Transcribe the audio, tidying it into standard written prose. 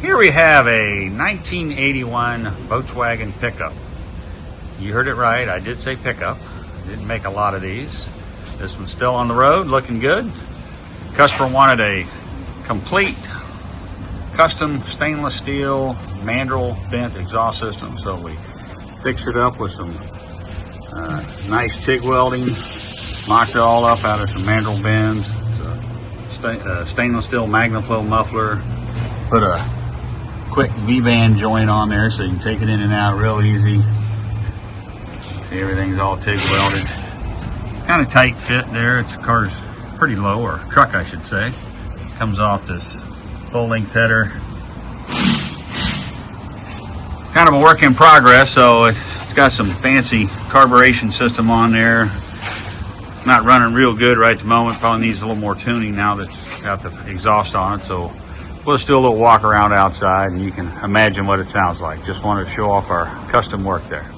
Here we have a 1981 Volkswagen pickup. You heard it right, I did say pickup. Didn't make a lot of these. This one's still on the road, looking good. Customer wanted a complete custom stainless steel mandel bent exhaust system, so we fixed it up with some nice TIG welding, mocked it all up out of some mandel bends. It's a stainless steel Magnaflow muffler. Put a quick V-band joint on there so you can take it in and out real easy. See, everything's all TIG welded. Kind of tight fit there. It's car's pretty low, or truck I should say. Comes off this full length header. Kind of a work in progress, so it's got some fancy carburation system on there. Not running real good right at the moment. Probably needs a little more tuning now that's got the exhaust on it. So we'll just do a little walk around outside and you can imagine what it sounds like. Just wanted to show off our custom work there.